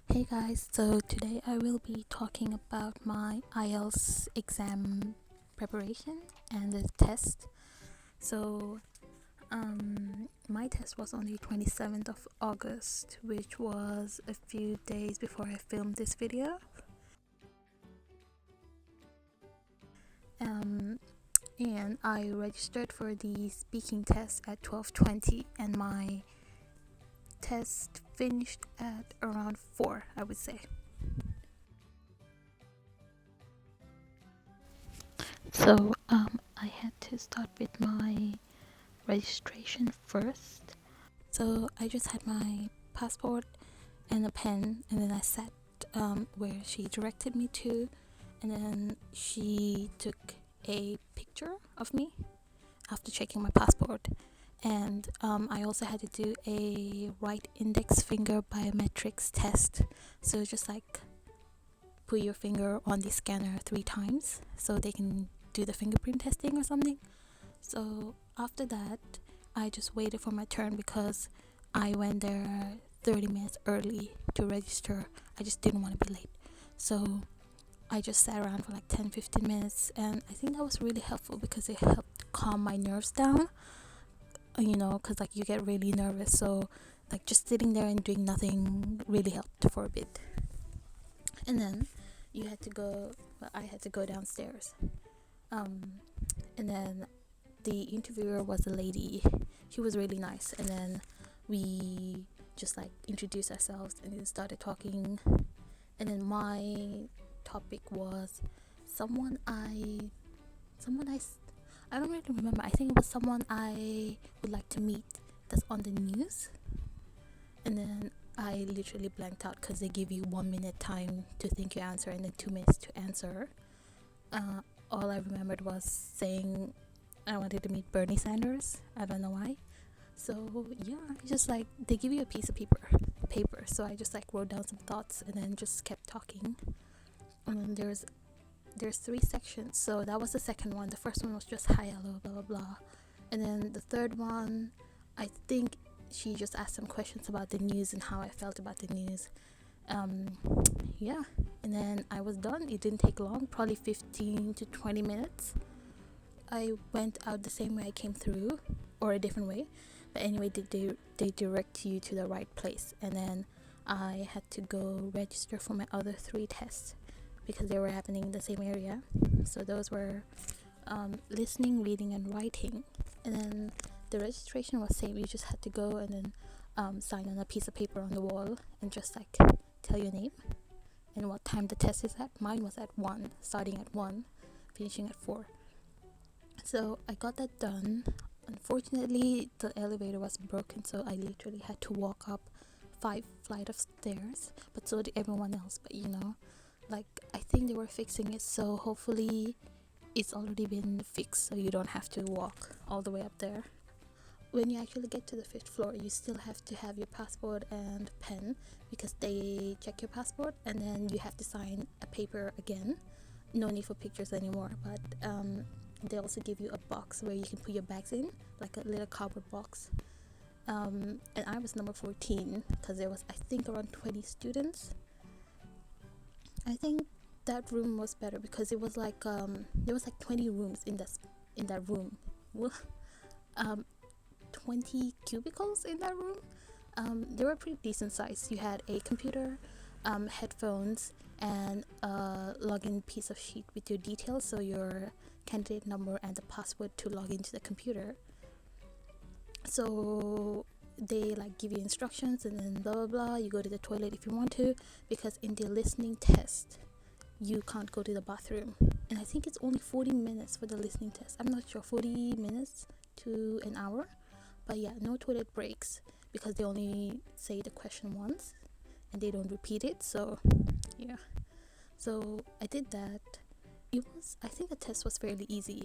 Hey guys, so today I will be talking about my Ielts exam preparation and the test. So, my test was on the 27th of August, which was a few days before I filmed this video. And I registered for the speaking test at 12:20, and my test finished at around 4, I would say. So I had to start with my registration first. So I just had my passport and a pen, and then I sat where she directed me to, and then she took a picture of me after checking my passport. And I also had to do a right index finger biometrics test. So just like put your finger on the scanner 3 times so they can do the fingerprint testing or something. So after that, I just waited for my turn because I went there 30 minutes early to register. I just didn't want to be late. So I just sat around for like 10-15 minutes, and I think that was really helpful because it helped calm my nerves down, because like you get really nervous. So like just sitting there and doing nothing really helped for a bit. And then I had to go downstairs. And then the interviewer was a lady. She was really nice, and then we just like introduced ourselves and then started talking. And then my topic was someone I don't really remember. I think it was someone I would like to meet that's on the news. And then I literally blanked out because they give you 1 minute time to think your answer and then 2 minutes to answer. All I remembered was saying I wanted to meet Bernie Sanders. I don't know why. So yeah, just like they give you a piece of paper. So I just like wrote down some thoughts and then just kept talking. And then there's 3 sections. So that was the second one. The first one was just hi, hello, blah blah blah. And then the third one, I think she just asked some questions about the news and how I felt about the news. Yeah, and then I was done. It didn't take long, probably 15 to 20 minutes. I went out the same way I came through, or a different way, but anyway, they direct you to the right place. And then I had to go register for my other 3 tests because they were happening in the same area. So those were listening, reading, and writing. And then the registration was same. You just had to go and then sign on a piece of paper on the wall and just like tell your name and what time the test is at. Mine was at 1, starting at 1, finishing at 4. So I got that done. Unfortunately, the elevator was broken, so I literally had to walk up 5 flights of stairs, but so did everyone else. But like I think they were fixing it, so hopefully it's already been fixed, so you don't have to walk all the way up there. When you actually get to the 5th floor, you still have to have your passport and pen because they check your passport, and then you have to sign a paper again. No need for pictures anymore, but they also give you a box where you can put your bags in, like a little cardboard box. And I was number 14 because there was, I think, around 20 students. I think that room was better because it was like there was like 20 rooms in that room. 20 cubicles in that room. They were pretty decent size. You had a computer, headphones, and a login piece of sheet with your details, so your candidate number and the password to log into the computer. So they like give you instructions and then blah blah blah. You go to the toilet if you want to, because in the listening test you can't go to the bathroom, and I think it's only 40 minutes for the listening test. I'm not sure, 40 minutes to an hour. But yeah, no toilet breaks because they only say the question once and they don't repeat it. So yeah, so I did that. I think the test was fairly easy.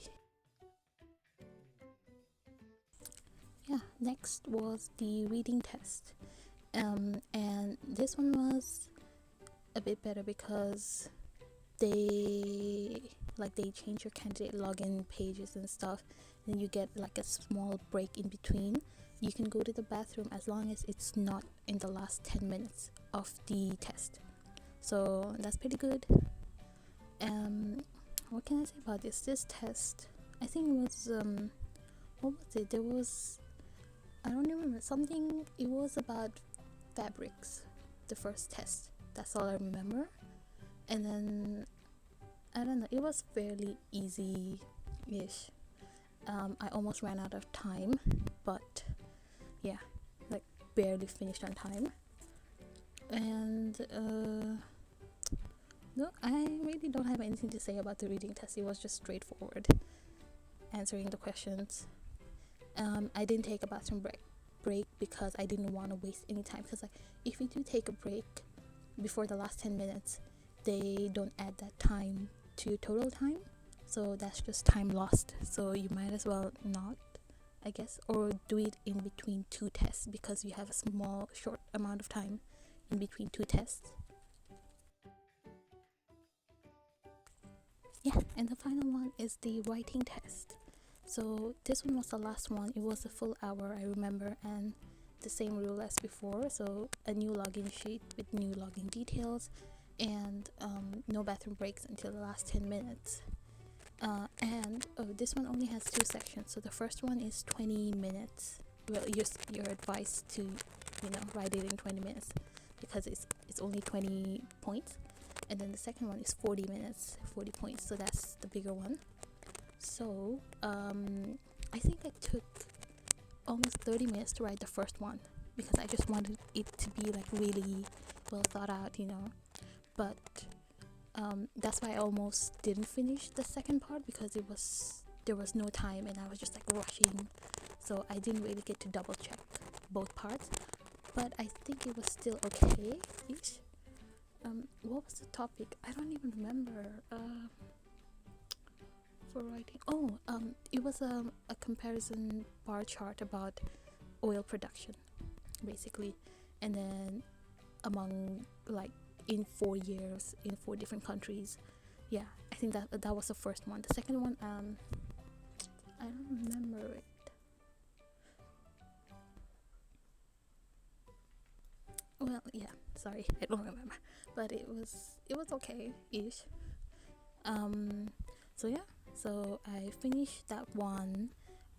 Yeah, next was the reading test. And this one was a bit better because they like they change your candidate login pages and stuff, then you get like a small break in between. You can go to the bathroom as long as it's not in the last 10 minutes of the test, so that's pretty good. What can I say about this test? I think it was what was it? There was, I don't remember, something. It was about fabrics, the first test. That's all I remember. And then I don't know, it was fairly easy-ish. I almost ran out of time, but yeah, like barely finished on time. And no, I really don't have anything to say about the reading test. It was just straightforward, answering the questions. I didn't take a bathroom break because I didn't want to waste any time, because like if you do take a break before the last 10 minutes, they don't add that time to total time, so that's just time lost. So you might as well not, I guess, or do it in between two tests, because you have a small short amount of time in between two tests. Yeah, and the final one is the writing test. So this one was the last one. It was a full hour, I remember, and the same rule as before. So a new login sheet with new login details, and no bathroom breaks until the last 10 minutes. And this one only has two sections. So the first one is 20 minutes. Well, you're advised to, write it in 20 minutes, because it's only 20 points. And then the second one is 40 minutes, 40 points. So that's the bigger one. So I think I took almost 30 minutes to write the first one, because I just wanted it to be like really well thought out, But that's why I almost didn't finish the second part, because there was no time and I was just like rushing, so I didn't really get to double check both parts. But I think it was still okay-ish. What was the topic? I don't even remember. For writing, it was a comparison bar chart about oil production, basically, and then among, like, in 4 years in 4 different countries. Yeah, I think that was the first one. The second one, I don't remember it. Well, yeah, sorry, I don't remember, but it was okay-ish. So yeah, so I finished that one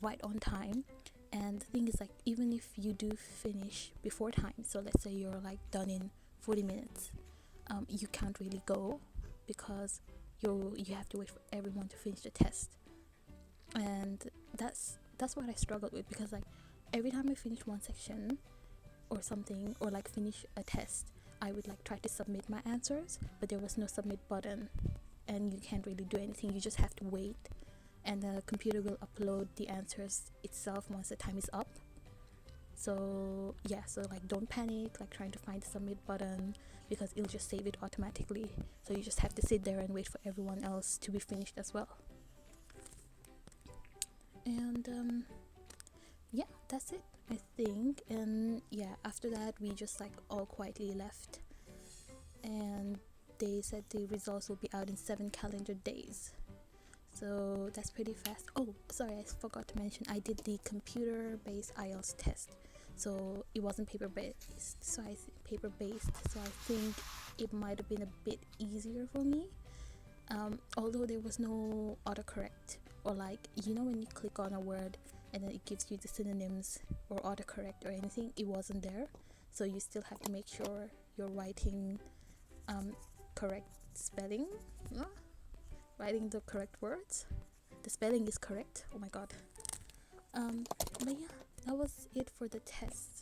right on time. And the thing is, like, even if you do finish before time, so let's say you're like done in 40 minutes, you can't really go, because you have to wait for everyone to finish the test. And that's what I struggled with, because like every time I finish one section or something, or like finish a test, I would like try to submit my answers, but there was no submit button, and you can't really do anything. You just have to wait, and the computer will upload the answers itself once the time is up. So yeah, so like don't panic like trying to find the submit button, because it'll just save it automatically. So you just have to sit there and wait for everyone else to be finished as well. And yeah, that's it, I think. And yeah, after that we just like all quietly left, and they said the results will be out in 7 calendar days. So that's pretty fast. Oh, sorry, I forgot to mention, I did the computer-based Ielts test. So it wasn't paper-based. So I think it might have been a bit easier for me. Although there was no autocorrect, or like, when you click on a word and then it gives you the synonyms or autocorrect or anything, it wasn't there. So you still have to make sure you're writing correct spelling, writing the correct words. The spelling is correct. Oh my god. But yeah, that was it for the test.